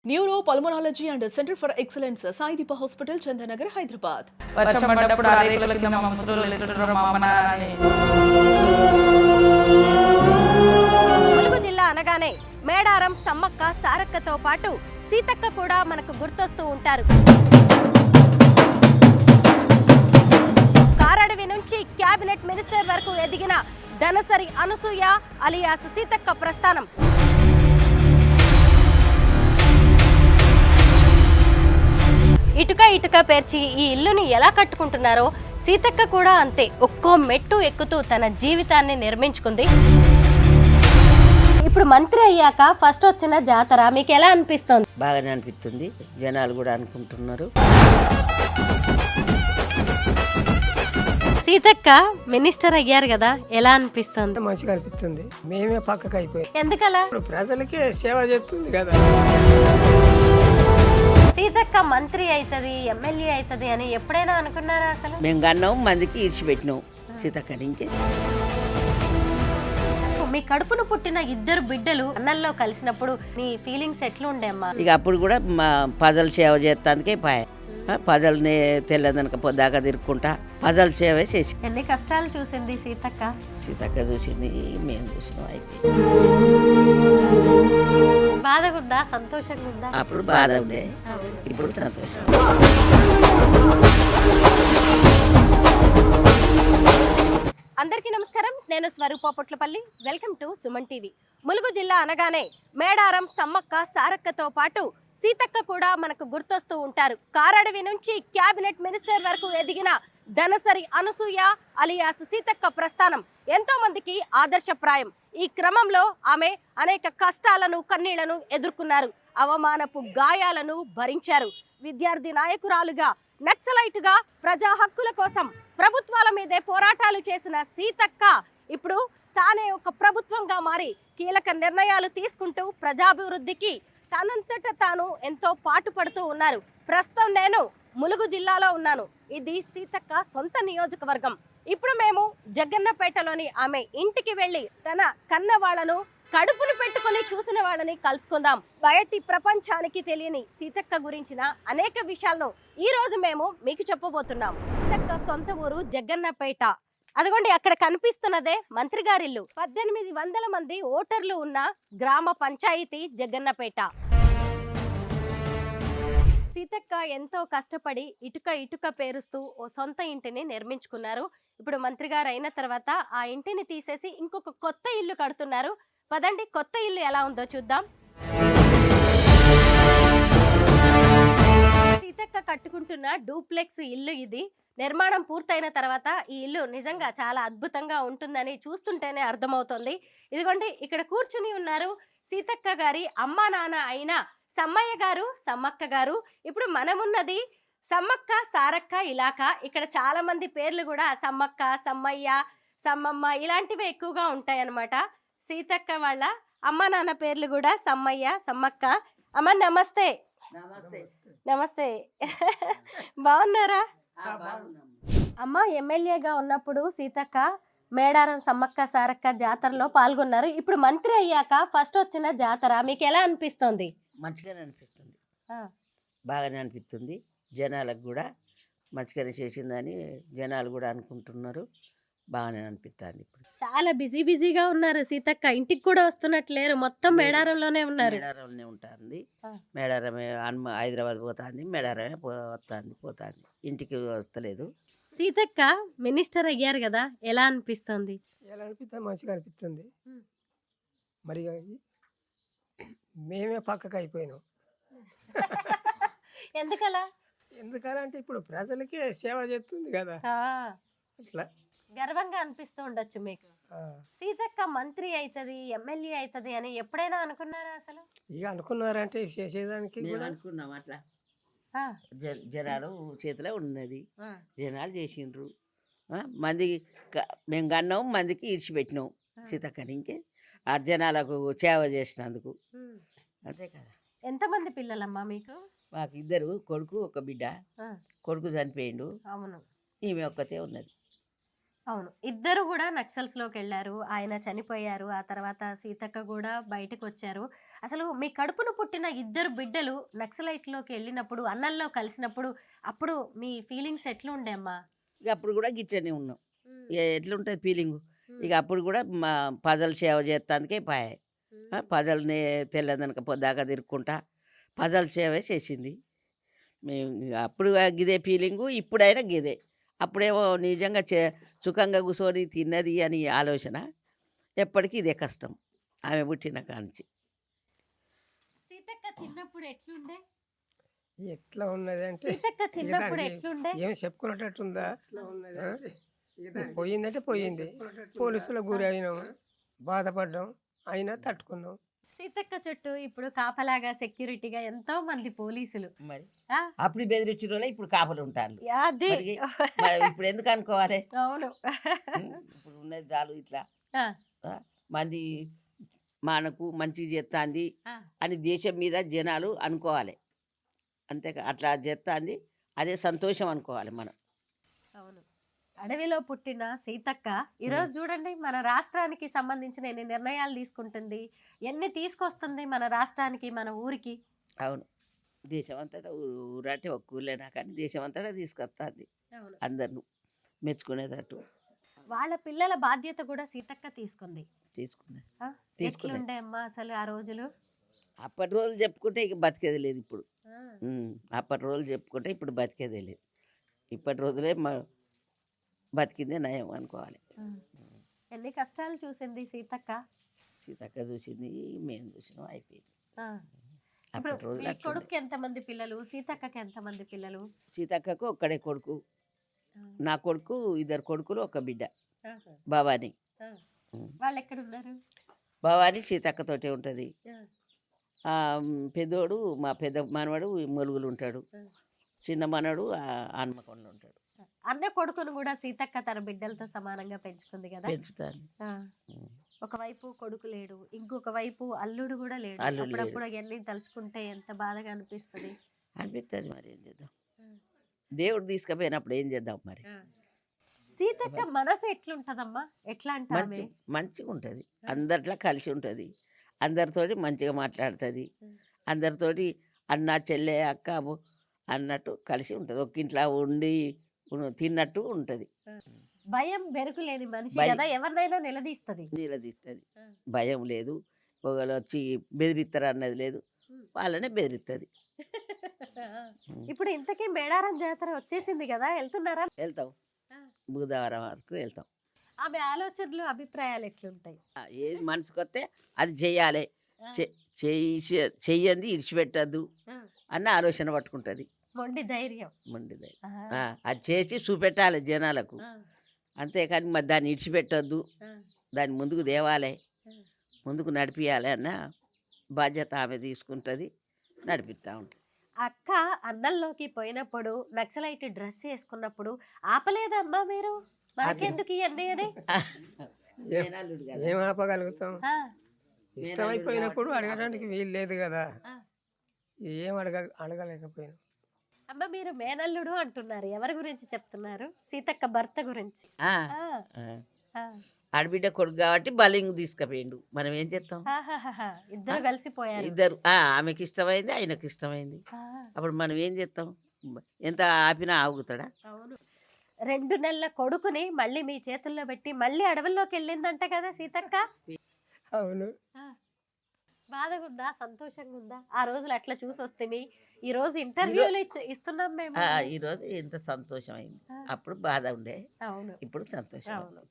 Neuro pulmonology and centre for excellence Saideepa hospital Chandanagar Hyderabad. వర్షం పడ్డప్పుడు ఆ రేకుల కింద మా ముసలోళ్ళు ఎత్తుతున్నారు మా అమ్మ నాన్నని. ములుగు జిల్లా అనగానే మేడారం సమ్మక్క సారక్కతో పాటు సీతక్క కూడా మనకు గుర్తొస్తూ ఉంటారు. కారడవి నుంచి క్యాబినెట్ మినిస్టర్ వరకు ఎదిగిన ధనసరి అనసూయ అలియాస్ సీతక్క ప్రస్థానం. ఇటుక పేర్చి ఈ ఇల్లుని ఎలా కట్టుకుంటున్నారో సీతక్క కూడా అంతే ఒక్కో మెట్టు ఎక్కుతూ తన జీవితాన్ని నిర్మించుకుంది. ఇప్పుడు మంత్రి అయ్యాక ఫస్ట్ వచ్చిన జాతర మీకు ఎలా అనిపిస్తుంది? బాగానే అనిపిస్తుంది, జనాలు కూడా అనుకుంటున్నారు. సీతక్క మినిస్టర్ అయ్యారు కదా, ఎలా అనిపిస్తుంది? మంచిగా అనిపిస్తుంది. మేమే పక్కకు అయిపోయి ఎందుకలా? ఇప్పుడు ప్రజలకే సేవ చేస్తుంది కదా. సీతక్క మంత్రి అవుతుంది, ఎమ్మెల్యే అవుతుంది అని ఎప్పుడైనా అనుకున్నారా? అసలు మేము కన్నాం, మందికి ఇడిచిపెట్టినాం సీతక్కని. ఇంకే మీ కడుపును పుట్టిన ఇద్దరు బిడ్డలు అన్నల్లో కలిసినప్పుడు మీ ఫీలింగ్స్ ఎట్లుండే అమ్మా? ఇక అప్పుడు కూడా మా పజల్ సేవ చేస్తానికే పాయ. పజల్ని తెల్లదనక పొద్దాక తిరుక్కుంటా పజల్ సేవ చేసి. ఎన్ని కష్టాలు చూసింది సీతక్క? సీతక్క చూసింది, మేము చూసినాం. అయితే బాధగా ఉందా, సంతోషంగా ఉందా? అప్పుడు బాధ ఉండే, ఇప్పుడు సంతోషం. అందరికీ నమస్కారం, నేను Swaroopa Potlapalli. Welcome to Suman TV. Mulugu జిల్లా అనగానే మేడారం సమ్మక్క సారక్కతో పాటు సీతక్క కూడా మనకు గుర్తొస్తూ ఉంటారు. కారడవి నుంచి క్యాబినెట్ మినిస్టర్ వరకు ఎదిగిన ధనసరి అనసూయ అలియాస్ సీతక్క ప్రస్థానం ఎంతో మందికి ఆదర్శప్రాయం. ఈ క్రమంలో ఆమె అనేక కష్టాలను కన్నీళ్లను ఎదుర్కొన్నారు, అవమానపు గాయాలను భరించారు. విద్యార్థి నాయకురాలుగా, నక్సలైటుగా ప్రజా హక్కుల కోసం ప్రభుత్వాల మీదే పోరాటాలు చేసిన సీతక్క ఇప్పుడు తానే ఒక ప్రభుత్వంగా మారి కీలక నిర్ణయాలు తీసుకుంటూ ప్రజాభివృద్ధికి తనంతట తాను ఎంతో పాటుపడుతూ ఉన్నారు. ప్రస్తుతం నేను ములుగు జిల్లాలో ఉన్నాను. ఇది సీతక్క సొంత నియోజకవర్గం. ఇప్పుడు మేము జగ్గన్నపేటలోని ఆమె ఇంటికి వెళ్ళి తన కన్న వాళ్ళను, కడుపును పెట్టుకుని చూసిన వాళ్ళని కలుసుకుందాం. బయటి ప్రపంచానికి తెలియని సీతక్క గురించిన అనేక విషయాలను ఈ రోజు మేము మీకు చెప్పబోతున్నాం. సీతక్క సొంత ఊరు జగ్గన్నపేట. అదిగోండి అక్కడ కనిపిస్తున్నదే మంత్రి గారిల్లు. 1800 మంది ఓటర్లు ఉన్న గ్రామ పంచాయతీ జగ్గన్నపేట. సీతక్క ఎంతో కష్టపడి ఇటుక పేరుస్తూ ఓ సొంత ఇంటిని నిర్మించుకున్నారు. ఇప్పుడు మంత్రి గారు అయిన తర్వాత ఆ ఇంటిని తీసేసి ఇంకొక కొత్త ఇల్లు కడుతున్నారు. పదండి కొత్త ఇల్లు ఎలా ఉందో చూద్దాం. సీతక్క కట్టుకుంటున్న డూప్లెక్స్ ఇల్లు ఇది. నిర్మాణం పూర్తయిన తర్వాత ఈ ఇల్లు నిజంగా చాలా అద్భుతంగా ఉంటుందని చూస్తుంటేనే అర్థమవుతుంది. ఇదిగోండి ఇక్కడ కూర్చుని ఉన్నారు సీతక్క గారి అమ్మా నాన్న అయిన సమ్మయ్య గారు, సమ్మక్క గారు. ఇప్పుడు మనమున్నది సమ్మక్క సారక్క ఇలాకా. ఇక్కడ చాలా మంది పేర్లు కూడా సమ్మక్క, సమ్మయ్య, సమ్మమ్మ ఇలాంటివి ఎక్కువగా ఉంటాయన్నమాట. సీతక్క వాళ్ళ అమ్మ నాన్న పేర్లు కూడా సమ్మయ్య, సమ్మక్క. అమ్మ నమస్తే. నమస్తే బాగున్నారా? అమ్మ ఎమ్మెల్యేగా ఉన్నప్పుడు సీతక్క మేడారం సమ్మక్క సారక్క జాతరలో పాల్గొన్నారు. ఇప్పుడు మంత్రి అయ్యాక ఫస్ట్ వచ్చిన జాతర మీకు ఎలా అనిపిస్తుంది? మంచిగానే అనిపిస్తుంది, బాగానే అనిపిస్తుంది. జనాలకు కూడా మంచిగానే చేసిందని జనాలు కూడా అనుకుంటున్నారు. బాగానే అనిపిస్తుంది. ఇప్పుడు చాలా బిజీగా ఉన్నారు సీతక్క. ఇంటికి కూడా వస్తున్నట్లేరు, మొత్తం మేడారంలోనే ఉన్నారు. మేడారంలోనే ఉంటుంది. మేడారమే హైదరాబాద్ పోతుంది, మేడారమే పోతుంది, ఇంటికి వస్తలేదు. సీతక్క మినిస్టర్ అయ్యారు కదా, ఎలా అనిపిస్తుంది? ఎలా అనిపిస్తుంది? మంచిగా అనిపిస్తుంది. మరి మేమే పక్కకు అయిపోయినాం. ఎందుకలా? ఎందుకంటే ఇప్పుడు ప్రజలకే సేవ చేస్తుంది కదా, అట్లా గర్వంగా అనిపిస్తూ ఉండొచ్చు మీకు. సీతక్క మంత్రి అవుతుంది, ఎమ్మెల్యే అవుతుంది అని ఎప్పుడైనా అనుకున్నారా? అసలు ఇక అనుకున్నారంటే చేసేదానికి కూడా అనుకున్నాం. అట్లా జనాలు చేతిలో ఉన్నది, జనాలు చేసిండ్రు. మంది మేము కన్నాం, మందికి ఇడిచిపెట్టినాం సీతక్కని. ఇంకే ఆ జనాలకు సేవ చేసినందుకు అంతే కదా. ఎంతమంది పిల్లలమ్మా మీకు? మాకు 2 కొడుకు, ఒక బిడ్డ. కొడుకు చనిపోయిండు. అవును. ఈమె ఒక్కతే ఉన్నది. అవును, ఇద్దరు కూడా నక్సల్స్ లోకి వెళ్ళారు. ఆయన చనిపోయారు, ఆ తర్వాత సీతక్క కూడా బయటకు వచ్చారు. అసలు మీ కడుపున పుట్టిన ఇద్దరు బిడ్డలు నక్సలైట్ లోకి వెళ్ళినప్పుడు, అన్నల్లో కలిసినప్పుడు, అప్పుడు మీ ఫీలింగ్స్ ఎట్లా ఉండే అమ్మా? ఇక అప్పుడు కూడా గిట్లనే ఉన్నాం. ఇక ఎట్లుంటుంది ఫీలింగు. ఇక అప్పుడు కూడా మా ప్రజలు సేవ చేస్తానికే పాయే. ప్రజల్ని తెల్లదనక పొద్దాక తిరుక్కుంటా ప్రజల సేవే చేసింది. మేము ఇక అప్పుడు గిదే ఫీలింగు, ఇప్పుడైనా గిదే. అప్పుడేమో నిజంగా సుఖంగా కూర్చొని తిన్నది అని ఆలోచన. ఎప్పటికీ ఇదే కష్టం ఆమె పుట్టిన కాంచి. సీతక్క చిన్నప్పుడు ఎట్లుండే? ఎట్లా ఉన్నది అంటే సీతక్క చిన్నప్పుడు దానికి ఎట్లుండే? ఏమి చెప్పుకున్నట్టుందా? పోయిందంటే పోయింది. పోలీసులకు గురి అయినాం, బాధపడ్డాం, అయినా తట్టుకున్నాం. సీతక్క చుట్టూ ఇప్పుడు కాపలాగా సెక్యూరిటీగా ఎంతో మంది పోలీసులు. మరి ఆ, అప్పుడు బెదిరించిన వాళ్ళే ఇప్పుడు కాపలు ఉంటారు. అది మరి ఇప్పుడు ఎందుకు అనుకోవాలి? అవును. ఇప్పుడు ఉన్నది చాలు ఇట్లా ఆ, ఆ, మంది మనకు మంచిగా చేస్తుంది ఆ, అని దేశం మీద జనాలు అనుకోవాలి. అంతేకా అట్లా చేస్తుంది, అదే సంతోషం అనుకోవాలి మనం. అవును. అడవిలో పుట్టిన సీతక్క ఈరోజు చూడండి మన రాష్ట్రానికి సంబంధించిన ఎన్ని నిర్ణయాలు తీసుకుంటుంది, ఎన్ని తీసుకొస్తుంది మన రాష్ట్రానికి, మన ఊరికి. అవును, దేశం అంతటా ఊరంటే ఒక్క ఊర్లేనా కానీ దేశం అంతటా తీసుకొస్తుంది అవును. అందరిని మెచ్చుకునేటట్టు. వాళ్ళ పిల్లల బాధ్యత కూడా సీతక్క తీసుకుంది. తీసుకున్నది. ఆ, తీసుకునే. ఎట్లుండే అమ్మా అసలు ఆ రోజులు? అప్పటి రోజులు చెప్పుకుంటే ఇక బతికేది లేదు ఇప్పుడు. ఆ, అప్పటి రోజులు చెప్పుకుంటే ఇప్పుడు బతికేదే లేదు. ఇప్పటి రోజులే బతికిందే నయం అనుకోవాలి. ఆ. ఎన్ని కష్టాలు చూసింది సీతక్క. సీతక్క చూసింది, మేము చూసినాం, అయిపోయింది. ఆ. ఇప్పుడు అప్పటి రోజులు మీ అట్లుండే. కొడుకు ఎంతమంది పిల్లలు, సీతక్కకి ఎంతమంది పిల్లలు? సీతక్కకు ఒక్కడే కొడుకు, ఆ. నా కొడుకు ఇద్దరు కొడుకులు, ఒక బిడ్డ ఆహా. భవాని. ఆ. వాళ్ళు ఎక్కడ ఉన్నారు? భవాని సీతక్కతోటే ఉంటుంది. ఆ. పెద్దోడు మా పెద్ద మనవడు మొలుగులు ఉంటాడు, ఆ. చిన్న మనవడు హన్మకొండలో ఉంటాడు. అన్న కొడుకును కూడా సీతక్క తన బిడ్డలతో సమానంగా పెంచుకుంది కదా. పెంచుతాను. ఆ. ఒకవైపు కొడుకు లేడు, ఇంకొక వైపు అల్లుడు కూడా లేడు. అల్లుడు లేడు. అప్పుడప్పుడు అవన్నీ తలుచుకుంటే ఎంత బాధగా అనిపిస్తుంది. అనిపిస్తుంది, మరి ఏం చేద్దాం. దేవుడు తీసుకుపోయినప్పుడు ఏం చేద్దాం మరి. సీతక్క మనసు ఎట్లుంటదమ్మా? ఎట్లా అంటామే? మంచిగా ఉంటుంది, అందరిలో కలిసి ఉంటుంది, అందరితోటి మంచిగా మాట్లాడుతుంది, అందరితోటి అన్న చెల్లె అక్క అన్నట్టు కలిసి ఉంటుంది. ఒక ఇంట్లో ఉండి తిన్నట్టు ఉంటుంది. భయం బెరుకు లేని మనిషి భయం. కదా, ఎవరినైనా నిలదీస్తుంది. నిలదీస్తుంది, భయం లేదు. ఒకళ్ళు వచ్చి బెదిరిస్తారు అన్నది లేదు, వాళ్ళనే బెదిరిస్తుంది. ఇప్పుడు ఇంతకీ మేడారం జాతర వచ్చేసింది కదా, వెళ్తున్నారా? వెళ్తాం, బుధవారం వరకు వెళ్తాం. ఆమె ఆలోచనలు అభిప్రాయాలు ఎట్లుంటాయి? ఏది మనసుకు వస్తే అది చెయ్యాలి, చెయ్యంది ఇడిచిపెట్టద్దు అన్న ఆలోచన పట్టుకుంటుంది. మొండి ధైర్యం. మండిది ఆహా. అది చేసి చూపెట్టాలి జనాలకు, ఆ. అంతేకాని మరి దాన్ని ఇడిచిపెట్టద్దు, ఆ. దాన్ని ముందుకు తేవాలి, ముందుకు నడిపించాలి అన్న బాధ్యత ఆమె తీసుకుంటుంది, నడిపిస్తూ ఉంటుంది. అక్క అన్నంలోకి పోయినప్పుడు నక్సలైట్ డ్రెస్ వేసుకున్నప్పుడు ఆపలేదమ్మా మీరు? మనకెందుకు ఇవన్నీ అని? మేనల్లుడు కదా. ఏం ఆపగలుగుతాం? ఆ. ఇష్టమైపోయినప్పుడు అడగడానికి వీలు లేదు కదా, ఆ. ఏం అడగలేకపోయినాం. అమ్మ మీరు మేనల్లుడు అంటున్నారు, ఎవరి గురించి చెప్తున్నారు? సీతక్క భర్త గురించి. ఆ, ఆ. ఆ. ఆ. ఆడబిడ్డ కొడుకు కాబట్టి బలింగ్ తీసుకుపోయిండు, మనం ఏం చేస్తాం. ఆహాహాహా. ఇద్దరు కలిసిపోయారు. ఇద్దరు ఆమెకి ఇష్టమైంది, ఆయనకు ఇష్టమైంది, ఆ. అప్పుడు మనం ఏం చేస్తాం. ఎంత ఆపినా ఆగుతాడా? అవును. 2 నెలల కొడుకుని మళ్ళీ మీ చేతుల్లో పెట్టి మళ్ళీ అడవుల్లోకి వెళ్ళిందంట కదా సీతక్క. అవును. ఆ. బాధగా ఉందా, సంతోషంగా ఉందా? ఆ రోజులు అట్లా చూసి వస్తే ఈ రోజు ఇంటర్వ్యూలు ఇస్తున్నాం మేము. ఈరోజు ఎంత సంతోషమైంది. అప్పుడు బాధ ఉండే, అవును. ఇప్పుడు సంతోషం. అవును.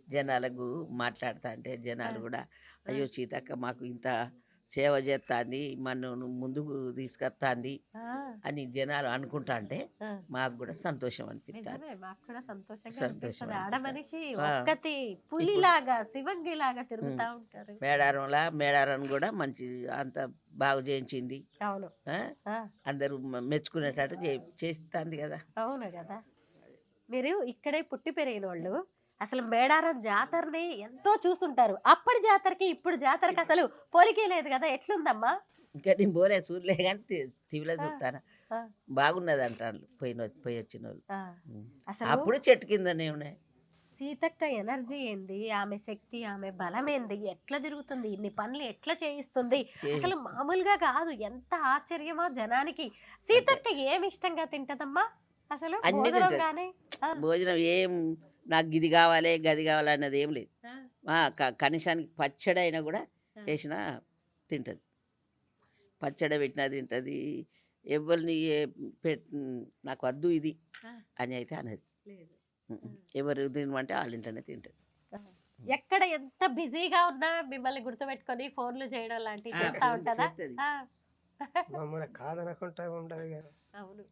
జనాలకు మాట్లాడుతా అంటే జనాలు కూడా అయ్యో సీతక్క మాకు ఇంత సేవ చేస్తుంది, మనను ముందుకు తీసుకొస్తుంది ఆ. అని జనాలు అనుకుంటా అంటే ఆ. మాకు కూడా సంతోషం అనిపిస్తుంది. నిజమే, మాకు కూడా సంతోషంగా సంతోషం అనిపిస్తుంది. అనిపిస్తుంది. ఆడ మనిషి ఆ. ఒక్కతి పులిలాగా శివంగిలాగా తిరుగుతా ఉంటారు. మేడారం కూడా మంచి అంత బాగు చేయించింది. అవును. ఆ? ఆ. అందరూ మెచ్చుకునేటట్టు చేస్తుంది కదా. అవును కదా. మీరు ఇక్కడే పుట్టి పెరిగిన వాళ్ళు అసలు మేడారం జాతరని ఎంతో చూస్తుంటారు. అప్పటి జాతరకి ఇప్పుడు జాతరకి అసలు పోలికే లేదు కదా, ఎట్లుందమ్మా? ఇంకా నేను పోలే చూడలే కానీ టీవీలో చూస్తాను, ఆ. బాగున్నది అంటారు పోయి వచ్చిన వాళ్ళు. ఆ. అసలు అప్పుడు చెట్టు కిందనే ఉన్నాయి. సీతక్క ఎనర్జీ ఏంది, ఆమె శక్తి, ఆమె బలం ఏంది, ఎట్లా తిరుగుతుంది, ఇన్ని పనులు ఎట్లా చేయిస్తుంది, అసలు మామూలుగా కాదు. ఎంత ఆశ్చర్యమో జనానికి. సీతక్క ఏమి ఇష్టంగా తింటదమ్మా అసలు? అన్ని భోజనం తింటది. గానీ? భోజనం ఏం నాకు ఇది కావాలి గది కావాలి అన్నది ఏం లేదు. కనీసానికి పచ్చడి అయినా కూడా వేసినా తింటుంది. పచ్చడి పెట్టినా తింటుంది. ఎవరిని నాకు వద్దు ఇది అని అయితే అనేది. ఎవరు తినమంటే వాళ్ళ ఇంట్లోనే తింటుంది. ఎక్కడ ఎంత బిజీగా ఉన్నా మిమ్మల్ని గుర్తుపెట్టుకొని ఫోన్లు చేయడం లాంటివి చేస్తా ఉంటుందా? చేస్తది. మమ్మల్ని కాదనకుండా ఉండదు కదా. అవును.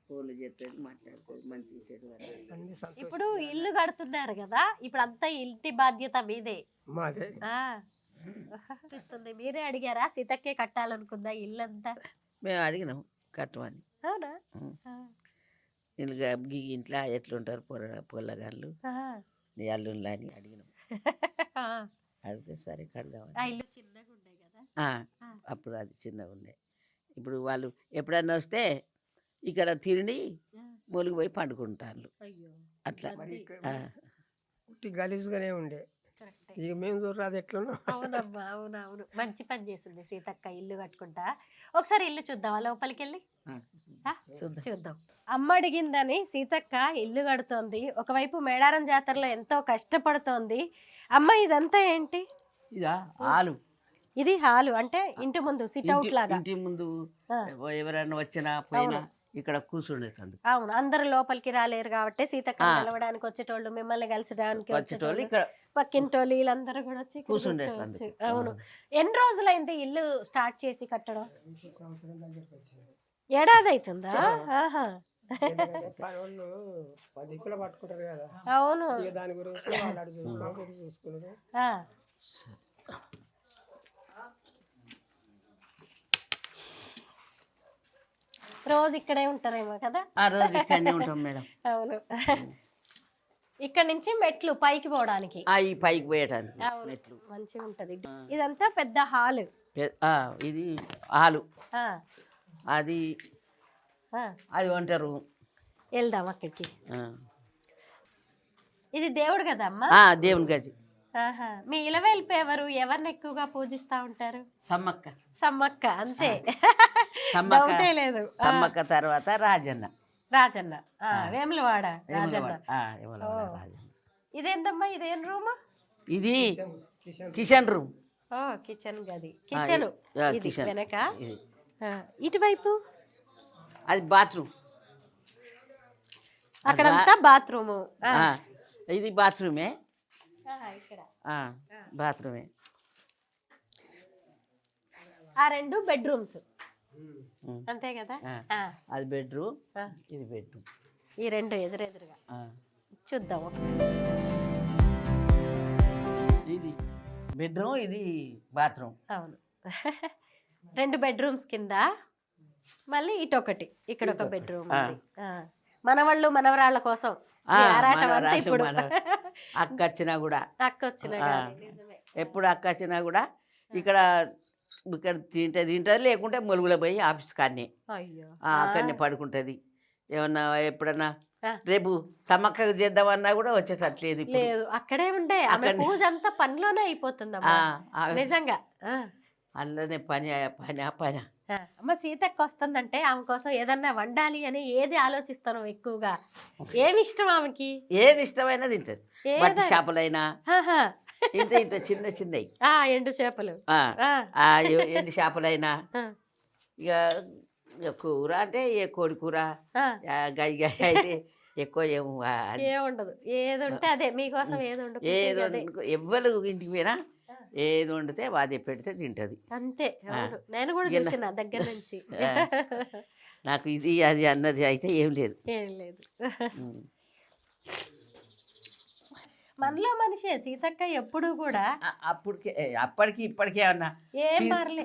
ఫోన్లు చేస్తుంది, మాట్లాడుతుంది, మంచి చెడు అన్ని ఇప్పుడు సంతోషం ఇల్లు కడుతున్నారు కదా, ఇప్పుడు అంతా ఇంటి బాధ్యత మీదే. మాదే. చూస్తుంది. మీరే అడిగారా సీతక్కే కట్టాలనుకుందా ఇల్లంతా? మేము అడిగినాం కట్టమని. అవునా? ఇంట్లో ఎట్లుంటారు పొల్లగాళ్ళు నీ అల్లుళ్ళు అని అడిగినాం. అడిగితే సరే కడదామని. ఆ ఇల్లు చిన్నగా ఉండే కదా. అప్పుడు అది చిన్నగా ఉండే. ఇప్పుడు వాళ్ళు ఎప్పుడన్నా వస్తే ఇక్కడ తిండి మొలుగు పోయి పండుకుంటారు అట్లా. మరి ఇక్కడ ఉట్టి గలీజ్గానే ఉండే. ఇక మేము చూడరాదు ఎట్లున్నాం. అవునమ్మా, అవునవును. మంచి పని చేసింది సీతక్క ఇల్లు కట్టుకుంటా. ఒకసారి ఇల్లు చూద్దామా లోపలికి వెళ్ళి? చూద్దాం. అమ్మ అడిగిందని సీతక్క ఇల్లు కడుతోంది. ఒకవైపు మేడారం జాతరలో ఎంతో కష్టపడుతోంది. అమ్మ ఇదంతా ఏంటి? ఇదా హాలు. ఇది హాలు అంటే ఇంటి ముందు సిట్అవుట్ లాగా. ఇంటి ముందు ఎవరైనా వచ్చినా పోయినా ఇక్కడ కూర్చుండేది. అవును, అందరు లోపలికి రాలేరు కాబట్టి సీతక్క కలవడానికి వచ్చేటోళ్ళు, మిమ్మల్ని కలిసడానికి వచ్చేటోళ్ళు, ఇక్కడ పక్కింటోళ్ళు వీళ్ళందరూ కూడా వచ్చి కూర్చుండేది. అవును. ఎన్ని రోజులైంది ఇల్లు స్టార్ట్ చేసి కట్టడం? సంవత్సరం దగ్గరికి వచ్చింది. ఏడాది అవుతుందా? ఆహా. వాళ్ళు 10 కిలో పట్టుకుంటారు కదా. అవును. ఇక దాని గురించి వాళ్ళు అటు చూసుకున్నారు, ఇటు చూసుకున్నారు. రోజు ఇక్కడే ఉంటారేమో కదా. ఆ రోజు ఇక్కడనే ఉంటాం మేడం. అవును. ఇక్కడ నుంచి మెట్లు పైకి పోవడానికి, ఈ పైకి పోయటానికి మెట్లు మంచిగా ఉంటది. ఇదంతా పెద్ద హాలు. ఇది హాలు. అది అది అంటారు. వెళ్దాం అక్కడికి. ఇది దేవుడు కదా అమ్మా? దేవుని గది. మీ ఇలవేల్పు ఎవరిని ఎక్కువగా పూజిస్తా ఉంటారు? సమ్మక్క. సమ్మక్క అంతే. సమ్మక్క లేదు. సమ్మక్క తర్వాత రాజన్న. రాజన్న వేములవాడ రాజన్న. ఇదేందమ్మా? ఇదేం రూమ్? ఇది కిచెన్ రూమ్. కిచెన్ గది. కిచెన్ కిచెన్ వెనక. ఇటువైపు అది బాత్రూమ్. అక్కడంతా బాత్రూమ్. ఇది బాత్రూమే. ఇక్కడ బాత్రూమే. ఆ రెండు బెడ్రూమ్స్ అంతే కదా. అది బెడ్రూమ్, ఇది బెడ్రూమ్. ఈ రెండు ఎదురెదురుగా చూద్దాం. ఇది బెడ్రూమ్, ఇది బాత్రూమ్. అవును. 2 బెడ్రూమ్స్ కింద మళ్ళీ ఇటొకటి, ఇక్కడ ఒక బెడ్రూమ్. మనవాళ్ళు మనవరాళ్ళ కోసం ఇప్పుడు అక్క వచ్చినా కూడా ఎప్పుడు అక్క వచ్చినా కూడా ఇక్కడ తింటది, లేకుంటే మొలుగులో పోయి ఆఫీస్ కాడనే అక్కడనే పడుకుంటది. ఏమన్నా ఎప్పుడన్నా రేపు సమ్మక్క చేద్దామన్నా కూడా వచ్చేటట్లేదు. లేదు, అక్కడే ఉండే పూజ అంతా పనిలోనే అయిపోతుంది నిజంగా. అందులోనే పని పని పని. అమ్మ సీతక్క వస్తుందంటే ఆమె కోసం ఏదన్నా వండాలి అని ఏది ఆలోచిస్తాను ఎక్కువగా? ఏమి ఇష్టం ఆమెకి? ఏది ఇష్టమైనా తింటది. బట్టి చేపలైనా ఇంత ఇంత చిన్న చిన్నవి, ఎండు చేపలు, ఎండు చేపలైనా, ఇక కూర అంటే ఏ కోడి కూర గై గై అయితే ఎక్కువ ఏముండదు. ఏది ఉంటే అదే మీకోసం ఏది ఎవ్వరు ఇంటికి పోయినా ఏది వండితే అదే పెడితే తింటది అంతే. నేను కూడా చూసిన దగ్గర నుంచి. నాకు ఇది అది అన్నది అయితే ఏం లేదు. మనలో మనిషే సీతక్క ఎప్పుడు కూడా. అప్పటికి ఇప్పటికే అన్నా ఏం మారలే.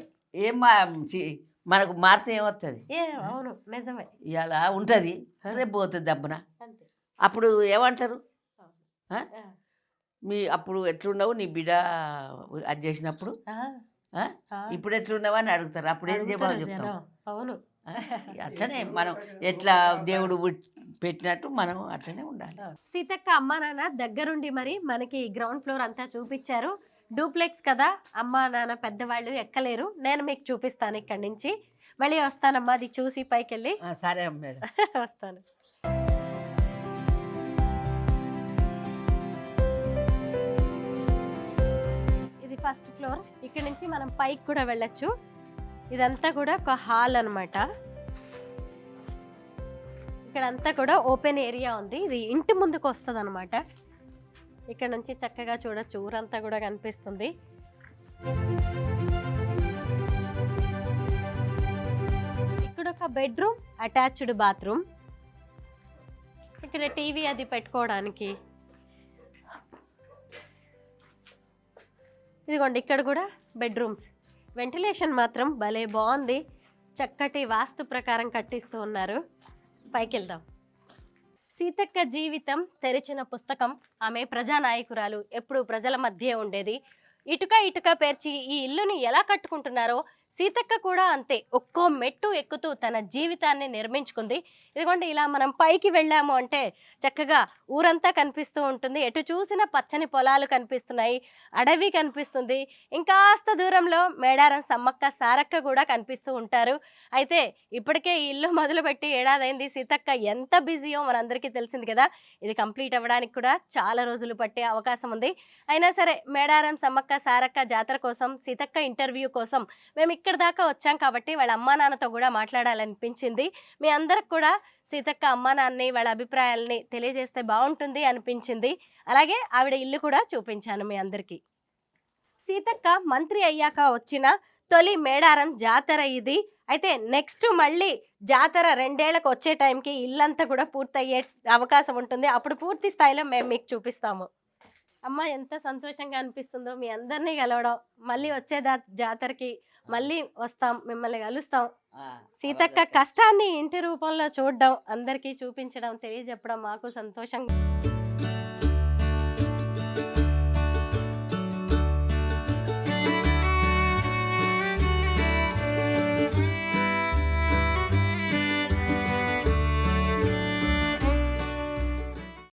మనకు మారితే ఏమవుతుంది? అవును నిజమే. ఇలా ఉంటుంది, రేపు పోతుంది దబ్బున. అప్పుడు ఏమంటారు? అప్పుడు ఎట్లున్నావు నీ బిడ్డ అది చేసినప్పుడు, ఇప్పుడు ఎట్లున్నావు అని అడుగుతారు. అప్పుడు ఏం జవాబు చెప్తాం? అవును. అట్లనే మనం ఎట్లా దేవుడు పెట్టినట్టు మనం అట్లనే ఉండాలి. సీతక్క అమ్మా నాన్న దగ్గరుండి మరి మనకి గ్రౌండ్ ఫ్లోర్ అంతా చూపించారు. డూప్లెక్స్ కదా, అమ్మా నాన్న పెద్దవాళ్ళు ఎక్కలేరు, నేను మీకు చూపిస్తాను ఇక్కడి నుంచి. మళ్ళీ వస్తానమ్మా అది చూసి పైకి వెళ్ళి. సరే మేడం. వస్తాను. ఇది ఫస్ట్ ఫ్లోర్. ఇక్కడ నుంచి మనం పైకి కూడా వెళ్ళొచ్చు. ఇదంతా కూడా ఒక హాల్ అన్నమాట. ఇక్కడంతా కూడా ఓపెన్ ఏరియా ఉంది. ఇది ఇంటి ముందుకు వస్తుంది అనమాట. ఇక్కడ నుంచి చక్కగా చూడొచ్చు, ఊరంతా కూడా కనిపిస్తుంది. ఇక్కడ ఒక బెడ్రూమ్, అటాచ్డ్ బాత్రూమ్. ఇక్కడ టీవీ అది పెట్టుకోవడానికి. ఇదిగోండి ఇక్కడ కూడా బెడ్రూమ్స్. వెంటిలేషన్ మాత్రం భలే బాగుంది. చక్కటి వాస్తు ప్రకారం కట్టిస్తూ ఉన్నారు. పైకి వెళ్దాం. సీతక్క జీవితం తెరిచిన పుస్తకం. ఆమె ప్రజానాయకురాలు, ఎప్పుడు ప్రజల మధ్య ఉండేది. ఇటుక ఇటుక పేర్చి ఈ ఇల్లుని ఎలా కట్టుకుంటున్నారో సీతక్క కూడా అంతే ఒక్కో మెట్టు ఎక్కుతూ తన జీవితాన్ని నిర్మించుకుంది. ఇదిగోండి ఇలా మనం పైకి వెళ్ళాము అంటే చక్కగా ఊరంతా కనిపిస్తూ ఉంటుంది. ఎటు చూసినా పచ్చని పొలాలు కనిపిస్తున్నాయి, అడవి కనిపిస్తుంది. ఇంకాస్త దూరంలో మేడారం సమ్మక్క సారక్క కూడా కనిపిస్తూ ఉంటారు. అయితే ఇప్పటికే ఈ ఇల్లు మొదలుపెట్టి ఏడాదైంది. సీతక్క ఎంత బిజీయో మనందరికీ తెలిసింది కదా. ఇది కంప్లీట్ అవ్వడానికి కూడా చాలా రోజులు పట్టే అవకాశం ఉంది. అయినా సరే మేడారం సమ్మక్క సారక్క జాతర కోసం, సీతక్క ఇంటర్వ్యూ కోసం మేము ఇక్కడ దాకా వచ్చాం కాబట్టి వాళ్ళ అమ్మా నాన్నతో కూడా మాట్లాడాలనిపించింది. మీ అందరికి కూడా సీతక్క అమ్మా నాన్నని వాళ్ళ అభిప్రాయాలని తెలియజేస్తే బాగుంటుంది అనిపించింది. అలాగే ఆవిడ ఇల్లు కూడా చూపించాను మీ అందరికీ. సీతక్క మంత్రి అయ్యాక వచ్చిన తొలి మేడారం జాతర ఇది. అయితే నెక్స్ట్ మళ్ళీ జాతర 2 ఏళ్లకు వచ్చే టైంకి ఇల్లంతా కూడా పూర్తయ్యే అవకాశం ఉంటుంది. అప్పుడు పూర్తి స్థాయిలో మేము మీకు చూపిస్తాము. అమ్మ ఎంత సంతోషంగా అనిపిస్తుందో మీ అందరినీ కలవడం. మళ్ళీ వచ్చే జాతరకి మళ్ళీ వస్తాం, మిమ్మల్ని కలుస్తాం. సీతక్క కష్టాన్ని ఇంటి రూపంలో చూడడం, అందరికీ చూపించడం, తెలియజెప్పడం మాకు సంతోషంగా.